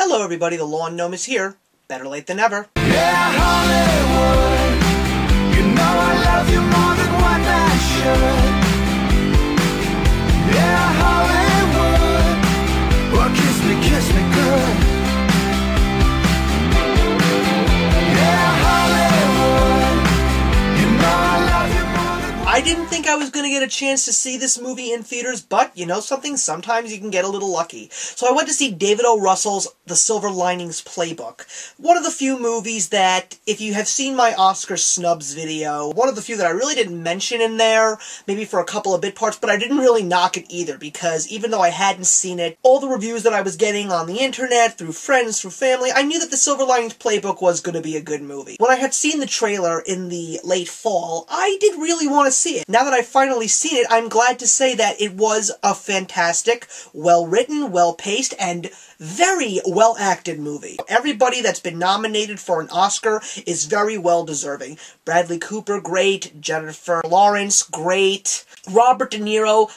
Hello everybody, the Lawn Gnome is here. Better late than never. Yeah, Hollywood, you know I love you more than what I should. Yeah, Hollywood, well kiss me good. Yeah, Hollywood, you know I love you more than what I didn't think I was going to get a chance to see this movie in theaters, but you know something? Sometimes you can get a little lucky. So I went to see David O. Russell's The Silver Linings Playbook. One of the few movies that, if you have seen my Oscar snubs video, one of the few that I really didn't mention in there, maybe for a couple of bit parts, but I didn't really knock it either, because even though I hadn't seen it, all the reviews that I was getting on the internet, through friends, through family, I knew that The Silver Linings Playbook was going to be a good movie. When I had seen the trailer in the late fall, I did really want to see it. Now that I've finally seen it, I'm glad to say that it was a fantastic, well-written, well-paced, and very well-acted movie. Everybody that's been nominated for an Oscar is very well-deserving. Bradley Cooper, great. Jennifer Lawrence, great. Robert De Niro,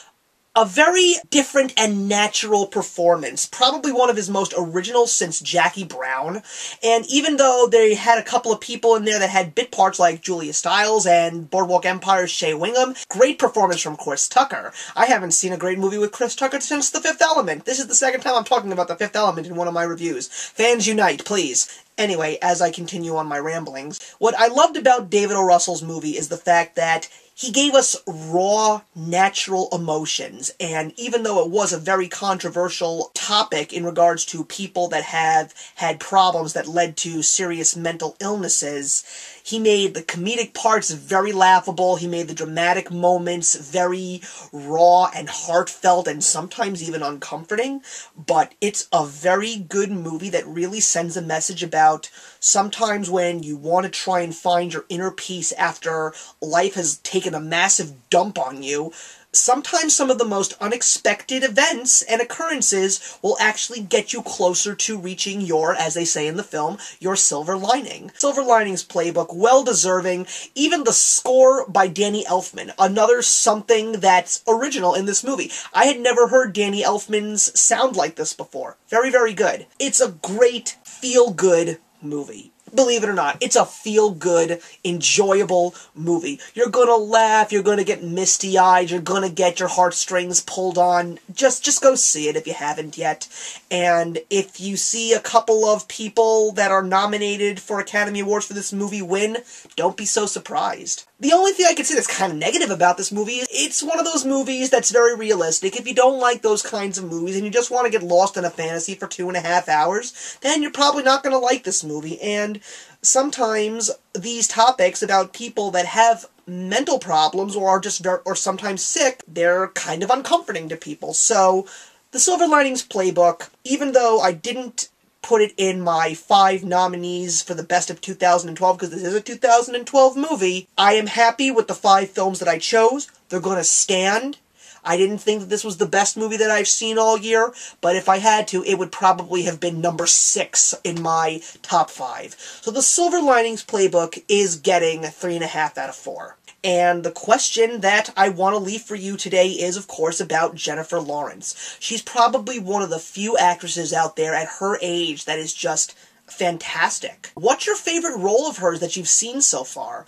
a very different and natural performance. Probably one of his most original since Jackie Brown. And even though they had a couple of people in there that had bit parts like Julia Stiles and Boardwalk Empire's Shea Wingham, great performance from Chris Tucker. I haven't seen a great movie with Chris Tucker since The Fifth Element. This is the second time I'm talking about The Fifth Element in one of my reviews. Fans unite, please. Anyway, as I continue on my ramblings, what I loved about David O. Russell's movie is the fact that he gave us raw, natural emotions, and even though it was a very controversial topic in regards to people that have had problems that led to serious mental illnesses, he made the comedic parts very laughable, he made the dramatic moments very raw and heartfelt and sometimes even uncomforting, but it's a very good movie that really sends a message about sometimes when you want to try and find your inner peace after life has taken a massive dump on you, sometimes some of the most unexpected events and occurrences will actually get you closer to reaching your, as they say in the film, your silver lining. Silver Linings Playbook, well-deserving. Even the score by Danny Elfman, another something that's original in this movie. I had never heard Danny Elfman's sound like this before. Very, very good. It's a great, feel-good movie. Believe it or not, it's a feel-good, enjoyable movie. You're gonna laugh, you're gonna get misty-eyed, you're gonna get your heartstrings pulled on. Just go see it if you haven't yet. And if you see a couple of people that are nominated for Academy Awards for this movie win, don't be so surprised. The only thing I can say that's kind of negative about this movie is it's one of those movies that's very realistic. If you don't like those kinds of movies and you just want to get lost in a fantasy for 2.5 hours, then you're probably not going to like this movie. And sometimes these topics about people that have mental problems or are just or sometimes sick, they're kind of uncomforting to people. So The Silver Linings Playbook, even though I didn't put it in my 5 nominees for the best of 2012, because this is a 2012 movie, I am happy with the 5 films that I chose. They're gonna stand. I didn't think that this was the best movie that I've seen all year, but if I had to, it would probably have been number 6 in my top 5. So The Silver Linings Playbook is getting 3.5 out of 4. And the question that I want to leave for you today is, of course, about Jennifer Lawrence. She's probably one of the few actresses out there at her age that is just fantastic. What's your favorite role of hers that you've seen so far?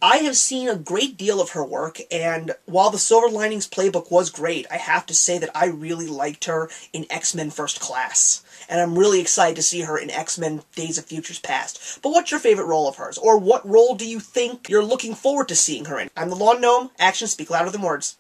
I have seen a great deal of her work, and while The Silver Linings Playbook was great, I have to say that I really liked her in X-Men First Class. And I'm really excited to see her in X-Men Days of Futures Past. But what's your favorite role of hers? Or what role do you think you're looking forward to seeing her in? I'm the Lawn Gnome. Actions speak louder than words.